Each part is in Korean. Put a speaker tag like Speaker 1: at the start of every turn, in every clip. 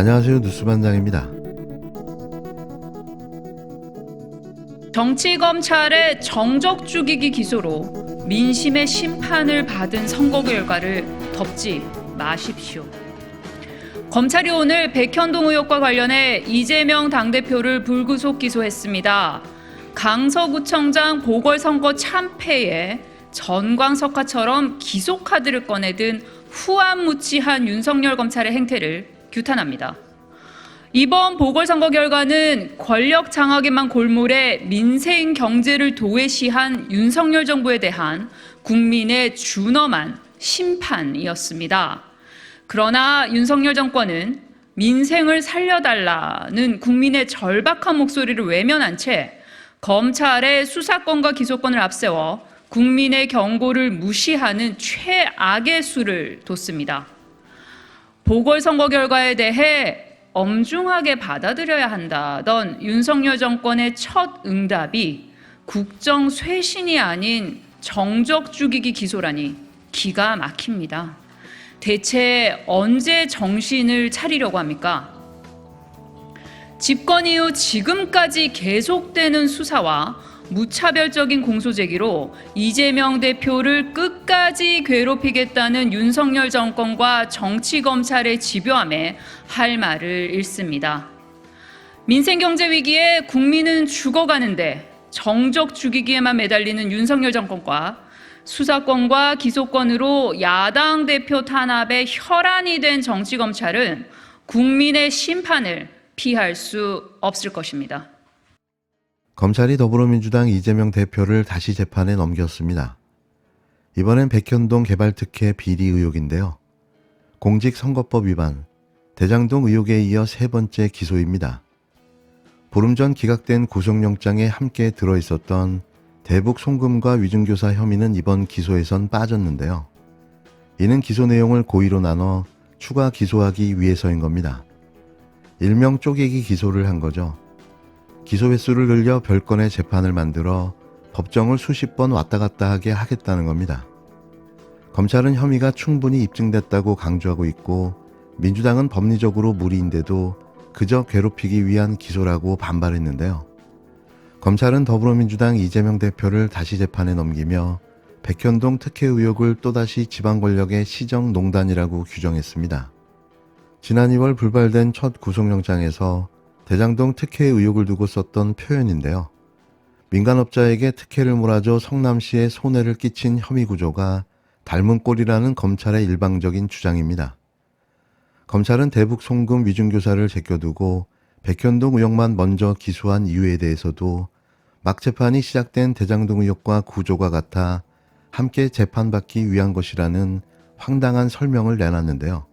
Speaker 1: 안녕하세요. 뉴스반장입니다.
Speaker 2: 정치검찰의 정적 죽이기 기소로 민심의 심판을 받은 선거 결과를 덮지 마십시오. 검찰이 오늘 백현동 의혹과 관련해 이재명 당대표를 불구속 기소했습니다. 강서구청장 보궐선거 참패에 전광석화처럼 기소카드를 꺼내든 후안무치한 윤석열 검찰의 행태를 규탄합니다. 이번 보궐선거 결과는 권력 장악에만 골몰해 민생 경제를 도외시한 윤석열 정부에 대한 국민의 준엄한 심판이었습니다. 그러나 윤석열 정권은 민생을 살려달라는 국민의 절박한 목소리를 외면한 채 검찰의 수사권과 기소권을 앞세워 국민의 경고를 무시하는 최악의 수를 뒀습니다. 보궐선거 결과에 대해 엄중하게 받아들여야 한다던 윤석열 정권의 첫 응답이 국정 쇄신이 아닌 정적 죽이기 기소라니 기가 막힙니다. 대체 언제 정신을 차리려고 합니까? 집권 이후 지금까지 계속되는 수사와 무차별적인 공소제기로 이재명 대표를 끝까지 괴롭히겠다는 윤석열 정권과 정치검찰의 집요함에 할 말을 잃습니다. 민생경제 위기에 국민은 죽어가는데 정적 죽이기에만 매달리는 윤석열 정권과 수사권과 기소권으로 야당 대표 탄압에 혈안이 된 정치검찰은 국민의 심판을 피할 수 없을 것입니다.
Speaker 1: 검찰이 더불어민주당 이재명 대표를 다시 재판에 넘겼습니다. 이번엔 백현동 개발특혜 비리 의혹인데요. 공직선거법 위반, 대장동 의혹에 이어 세 번째 기소입니다. 보름 전 기각된 구속영장에 함께 들어있었던 대북 송금과 위증교사 혐의는 이번 기소에선 빠졌는데요. 이는 기소 내용을 고의로 나눠 추가 기소하기 위해서인 겁니다. 일명 쪼개기 기소를 한 거죠. 기소 횟수를 늘려 별건의 재판을 만들어 법정을 수십 번 왔다 갔다 하게 하겠다는 겁니다. 검찰은 혐의가 충분히 입증됐다고 강조하고 있고 민주당은 법리적으로 무리인데도 그저 괴롭히기 위한 기소라고 반발했는데요. 검찰은 더불어민주당 이재명 대표를 다시 재판에 넘기며 백현동 특혜 의혹을 또다시 지방권력의 시정농단이라고 규정했습니다. 지난 2월 불발된 첫 구속영장에서 대장동 특혜 의혹을 두고 썼던 표현인데요. 민간업자에게 특혜를 몰아줘 성남시에 손해를 끼친 혐의 구조가 닮은 꼴이라는 검찰의 일방적인 주장입니다. 검찰은 대북 송금 위증교사를 제껴두고 백현동 의혹만 먼저 기소한 이유에 대해서도 막 재판이 시작된 대장동 의혹과 구조가 같아 함께 재판받기 위한 것이라는 황당한 설명을 내놨는데요.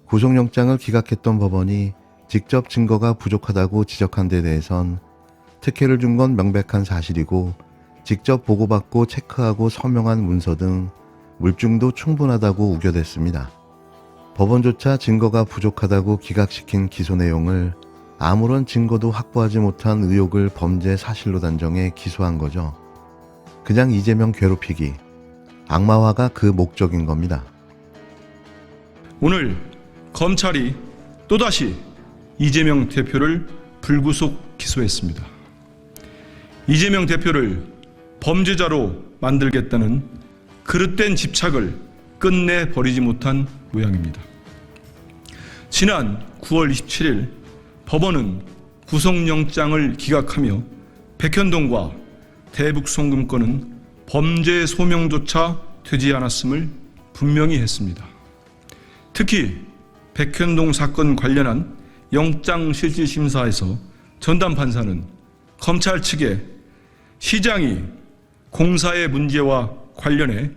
Speaker 1: 구속영장을 기각했던 법원이 직접 증거가 부족하다고 지적한 데 대해선 특혜를 준 건 명백한 사실이고 직접 보고받고 체크하고 서명한 문서 등 물증도 충분하다고 우겨댔습니다. 법원조차 증거가 부족하다고 기각시킨 기소 내용을 아무런 증거도 확보하지 못한 의혹을 범죄 사실로 단정해 기소한 거죠. 그냥 이재명 괴롭히기, 악마화가 그 목적인 겁니다.
Speaker 3: 오늘 검찰이 또다시 이재명 대표를 불구속 기소했습니다. 이재명 대표를 범죄자로 만들겠다는 그릇된 집착을 끝내버리지 못한 모양입니다. 지난 9월 27일 법원은 구속영장을 기각하며 백현동과 대북송금 건은 범죄 소명조차 되지 않았음을 분명히 했습니다. 특히 백현동 사건 관련한 영장실질심사에서 전담 판사는 검찰 측에 시장이 공사의 문제와 관련해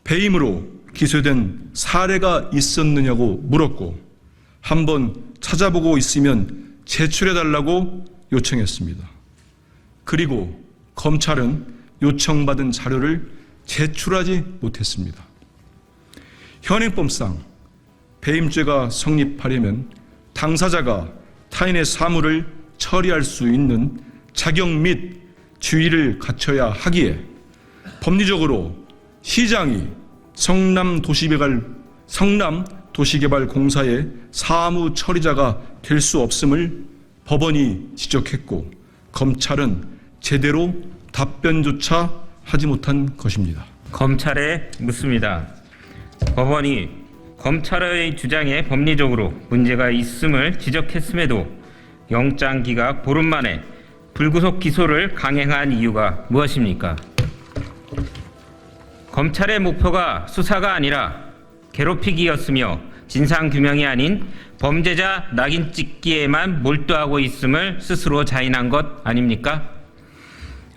Speaker 3: 배임으로 기소된 사례가 있었느냐고 물었고 한번 찾아보고 있으면 제출해달라고 요청했습니다. 그리고 검찰은 요청받은 자료를 제출하지 못했습니다. 현행법상 배임죄가 성립하려면 당사자가 타인의 사물을 처리할 수 있는 자격 및 주의를 갖춰야 하기에 법리적으로 시장이 성남 도시개발공사의 사무 처리자가 될 수 없음을 법원이 지적했고 검찰은 제대로 답변조차 하지 못한 것입니다.
Speaker 4: 검찰에 묻습니다. 법원이 검찰의 주장에 법리적으로 문제가 있음을 지적했음에도 영장 기각 보름 만에 불구속 기소를 강행한 이유가 무엇입니까? 검찰의 목표가 수사가 아니라 괴롭히기였으며 진상규명이 아닌 범죄자 낙인 찍기에만 몰두하고 있음을 스스로 자인한 것 아닙니까?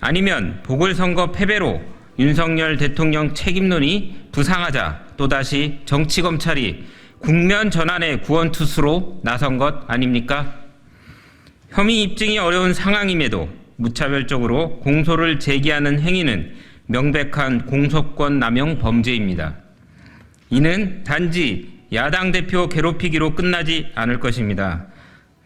Speaker 4: 아니면 보궐선거 패배로 윤석열 대통령 책임론이 부상하자 또다시 정치검찰이 국면 전환의 구원투수로 나선 것 아닙니까? 혐의 입증이 어려운 상황임에도 무차별적으로 공소를 제기하는 행위는 명백한 공소권 남용 범죄입니다. 이는 단지 야당 대표 괴롭히기로 끝나지 않을 것입니다.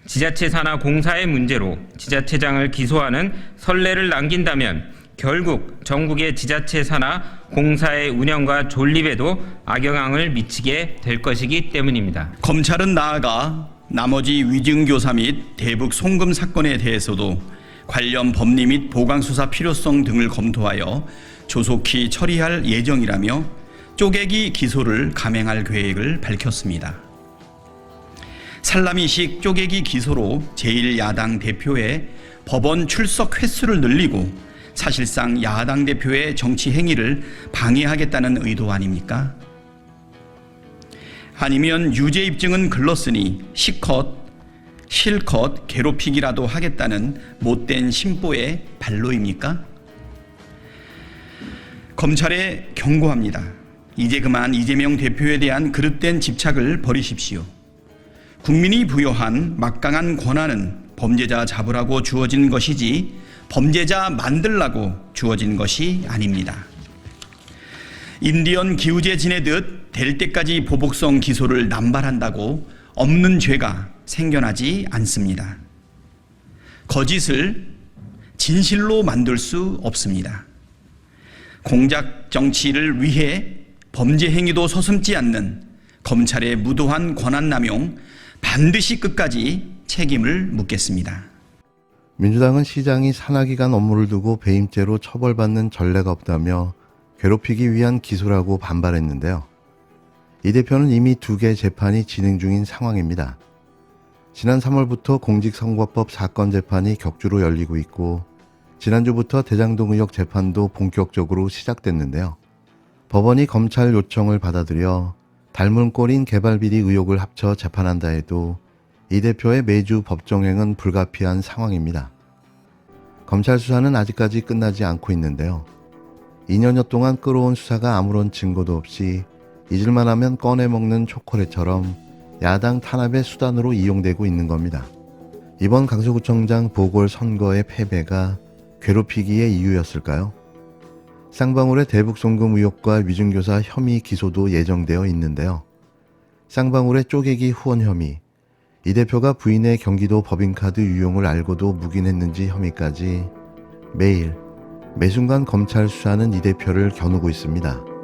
Speaker 4: 지자체 산하 공사의 문제로 지자체장을 기소하는 선례를 남긴다면 결국 전국의 지자체 산하 공사의 운영과 존립에도 악영향을 미치게 될 것이기 때문입니다.
Speaker 5: 검찰은 나아가 나머지 위증교사 및 대북 송금 사건에 대해서도 관련 법리 및 보강수사 필요성 등을 검토하여 조속히 처리할 예정이라며 쪼개기 기소를 감행할 계획을 밝혔습니다. 살라미식 쪼개기 기소로 제1야당 대표의 법원 출석 횟수를 늘리고 사실상 야당 대표의 정치 행위를 방해하겠다는 의도 아닙니까? 아니면 유죄 입증은 글렀으니 실컷 괴롭히기라도 하겠다는 못된 심보의 발로입니까? 검찰에 경고합니다. 이제 그만 이재명 대표에 대한 그릇된 집착을 버리십시오. 국민이 부여한 막강한 권한은 범죄자 잡으라고 주어진 것이지 범죄자 만들라고 주어진 것이 아닙니다. 인디언 기우제 지내듯 될 때까지 보복성 기소를 남발한다고 없는 죄가 생겨나지 않습니다. 거짓을 진실로 만들 수 없습니다. 공작 정치를 위해 범죄 행위도 서슴지 않는 검찰의 무도한 권한 남용 반드시 끝까지 책임을 묻겠습니다.
Speaker 1: 민주당은 시장이 산하기관 업무를 두고 배임죄로 처벌받는 전례가 없다며 괴롭히기 위한 기소라고 반발했는데요. 이 대표는 이미 2개 재판이 진행 중인 상황입니다. 지난 3월부터 공직선거법 사건 재판이 격주로 열리고 있고 지난주부터 대장동 의혹 재판도 본격적으로 시작됐는데요. 법원이 검찰 요청을 받아들여 닮은 꼴인 개발비리 의혹을 합쳐 재판한다 해도 이 대표의 매주 법정행은 불가피한 상황입니다. 검찰 수사는 아직까지 끝나지 않고 있는데요. 2년여 동안 끌어온 수사가 아무런 증거도 없이 잊을만 하면 꺼내먹는 초콜릿처럼 야당 탄압의 수단으로 이용되고 있는 겁니다. 이번 강서구청장 보궐선거의 패배가 괴롭히기의 이유였을까요? 쌍방울의 대북송금 의혹과 위증교사 혐의 기소도 예정되어 있는데요. 쌍방울의 쪼개기 후원 혐의, 이 대표가 부인의 경기도 법인카드 유용을 알고도 묵인했는지 혐의까지 매일, 매순간 검찰 수사는 이 대표를 겨누고 있습니다.